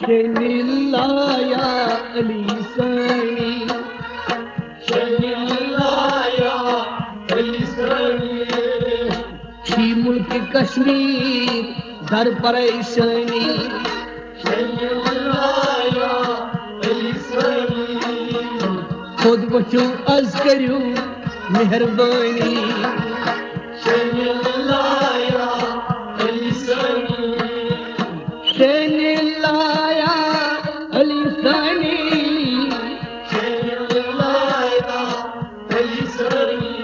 शनिल्लाह या अली सनी शनिल्लाह या अली सनी छी मुल्क कश्मीर दर परेशानी शनिल्लाह या अली सनी खुद वचू अज करू मेहरबानी शनिल्लाह या अली सनी शनिल्लाह या अली सनी शनिल्लाह या अली सनी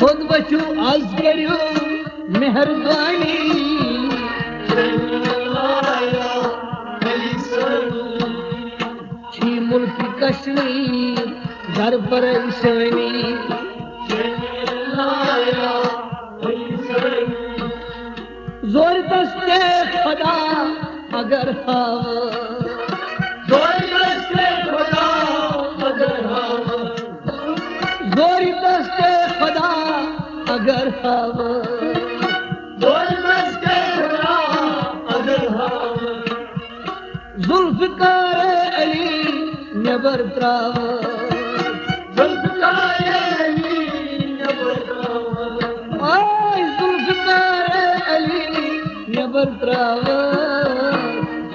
खुद वचू अज करू मेहरबानी शनिल्लाह या अली सनी छी मुल्क कश्मीर दर परेशानी शनिल्लाह या अली सनी जोर दस्ते खुदा अगर हवा जोर दस्ते खुदा अगर हवा जोर दस्ते खुदा अगर हवा जोर दस्ते खुदा अगर हवा जुल्फकार अली नबर त्रावा जुल्फकार अली नबर त्रावा आय जुल्फकार अली नबर त्रावा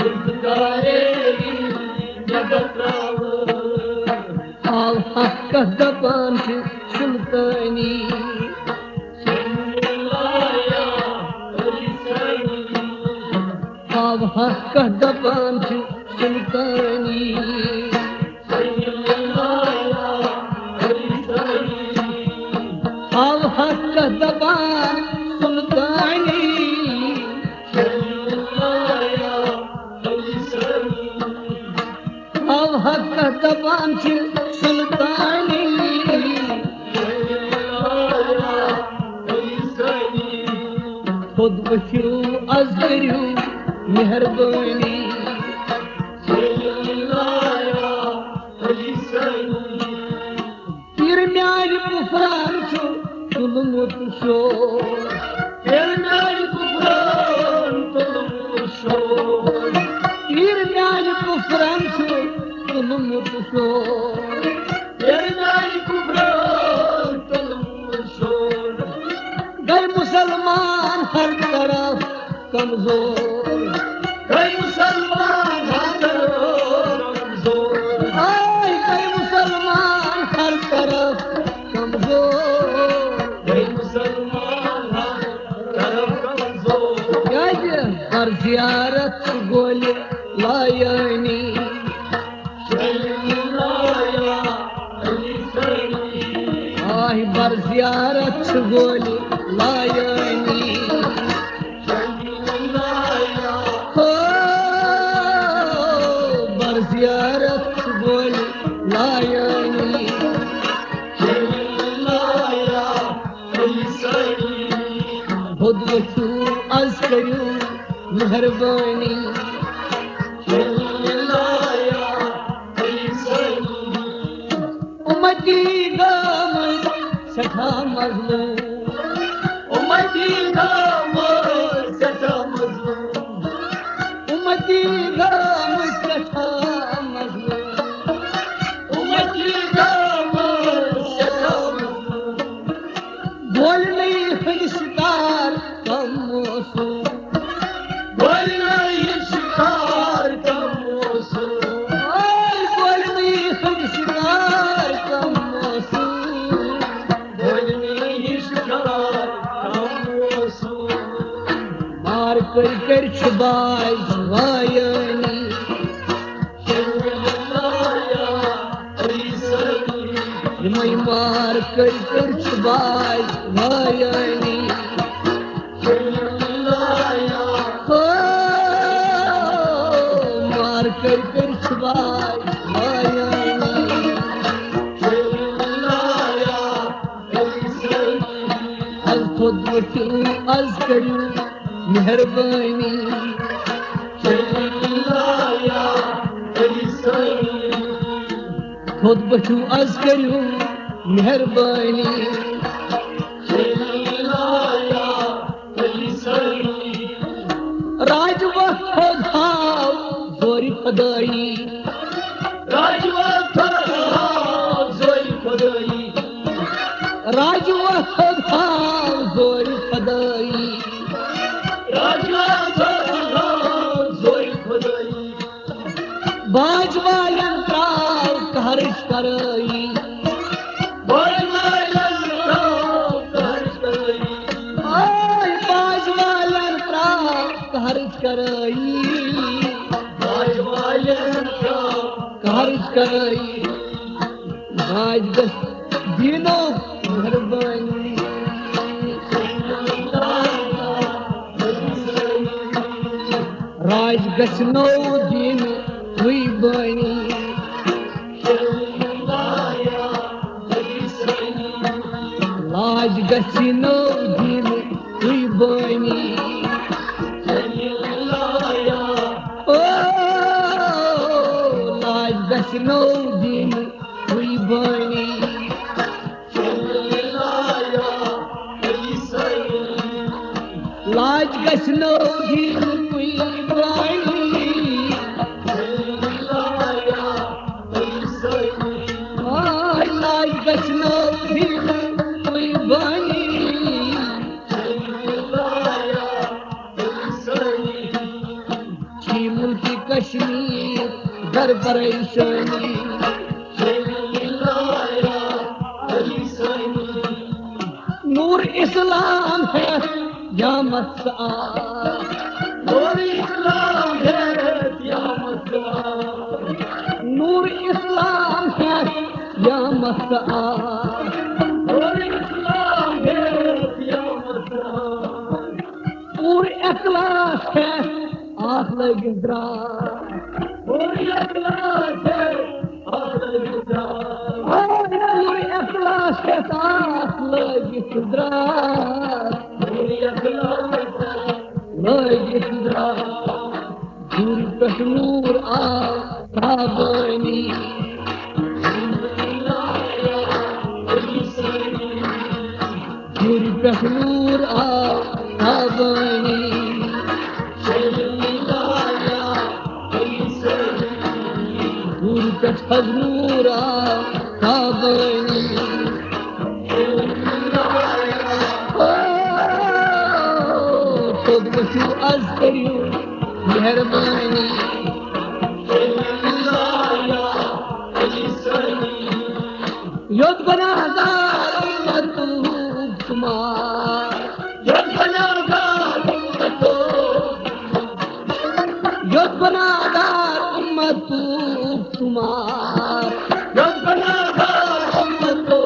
जुल्फकार अली नबर त्रावा आव हक दपान सुल्तानी शनिल्लाह या अली सनी आव हक दपान सुल्तानी शनिल्लाह या अली सनी आव हक दपान सुल्तानी शनिल्लाह या अली सनी आव हक दपान सुल्तानी शनिल्लाह या अली सनी खुद वचू अज करू मेहरबानी शनिल्लाह या अली सनी तीर म्यान कुफरान छु तुलमुत शो तेरनाई कुफरान तुलमुत शोर तीर म्यान कुफरान छु तुलमुत शो तेरनाई कुफरान तुलमुत शोर गए मुसलमान हर तरफ कमजोर कई मुसलमान हाथों कमजोर आय गए मुसलमान हर तरफ कमजोर कई मुसलमान हाथों कमजोर हर जियारत गोले लायनी शनिल्लाह या अली सनी आय बर जियारत गोले लायनी शनिल्लाह या हो बर जियारत गोले लायनी शनिल्लाह या अली सनी खुद वचू अज करू मेहरबानी शनिल्लाह या अली सनी उम्मती गाम सठा मजलूम उम्मती गाम सदा मजलूम उम्मती गाम सठा मजलूम उम्मती गाम सदा मजलूम बोल नहीं खुद शिकार कम मौसूम बोलना ये शिकार का मौसम आय बोल नहीं खुद शिकार कम मौसूम बोलना ये शिकार का मौसम मार कर छुबाज वायनी शनिल्लाह या अली सनी मैं मार कर छुबाज वायनी शनिल्लाह या हो मार कर छुबाज वायनी शनिल्लाह या अली सनी अज खुद वचू अज करू मेहरबानी शनिल्लाह या अली सनी खुद वचू अज करू मेहरबानी शनिल्लाह या अली सनी राज वक्त धाव खदाई राजवत जोई खुदाई राजवत जोई खदाई राजवत जोई खुदाई बाजवालन त्राव कहरिश कराई बाजवालन त्राव कहरिश कराई आय बाजवालन त्राव कहरिश कराई बाजवालन त्राव कहरिश कराई राज गस दीनो मेहरबानी राज गसनो दिन हुई बनी राज गसनो दिन हुई बनी ओ राज गसनो दिन हुई बनी लाज गसनो दिन हुई बनी लाज गसनो दिन हुई बनी छी मुल्क कश्मीर दर परेशानी नूर इस्लाम है या मस्सा नूर इस्लाम है या मस्सा नूर इस्लाम है या मस्सा नूर इस्लाम है या मस्सा पूरी अखलास है आख लगी द्रा पूरी अखलास है आख लगी द्रा पूरी अखलास है आख लगी द्रा पूरी अखलास है लगी द्रा दूर कश्मीर आ साबनी दूर कश्मीर आ साबनी दूर कश्मीर आ साबनी खुद बचू आज करियो मेहरबानी योद बनादार उम्मत तुम्हार जब बनागा तो योद बनादार उम्मत तुम्हार जब बनागा तो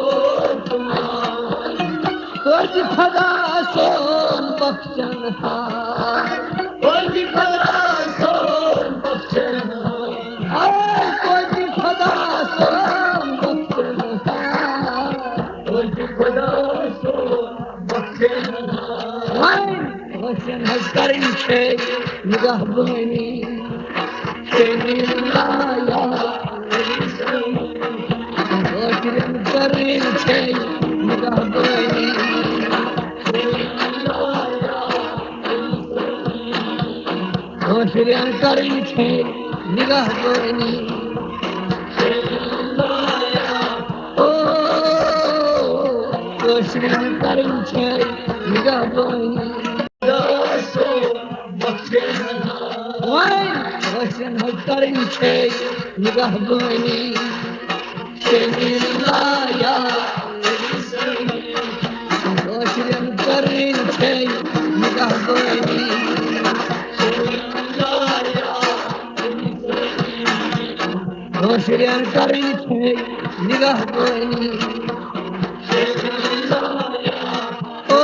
कुछ खदा सोन बख्शन हार कोई खदा सोन बख्शन कुछ खदा सोन बख्शन हार कोई खदा सोन बख्शन बख्शन हज करें छे निगाह बनी लाया बख्शन करें छे निगाह बनी बख्शन करें छे निगाह बनी ओ बख्शन करें छे निगाह बनी बख्शन हज करें छे निगाह बनी लाया बख्शन करें छे निगाह बनी बख्शन करें छे निगाह बनी ओ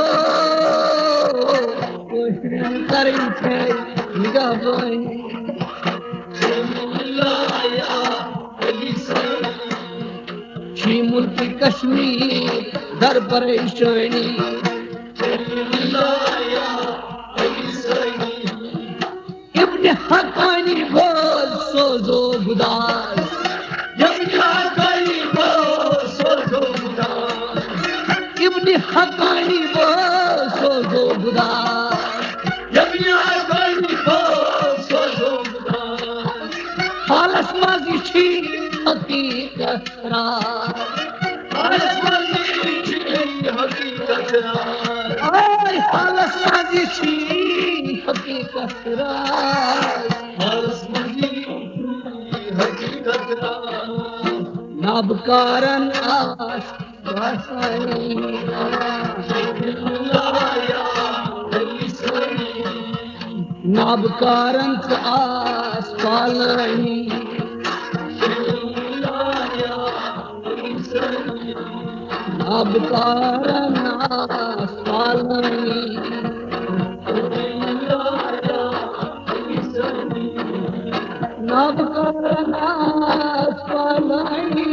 बख्शन करें छे निगाह बनी छी मुल्क कश्मीर दर परेशानी इब्न हकानी बोल सोजो गुदार इब्न हकानी बोल सोजो गुदार छी हकीकत राज हालस मंदी छी हकीकत राज और हालस माजी छी हकीकत राज हालस मंदी हकीकत राज नाबकारन आस वासानी लाया हलीसनी नाबकारन आस पालनी लाया हलीसनी नाबकारन आस पालनी लाया हलीसनी नाबकारन आस पालनी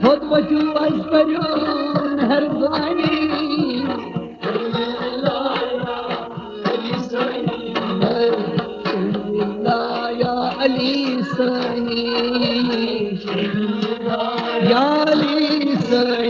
खुद बचू अस करियो मेहरबानी या अली सनी या अली सनी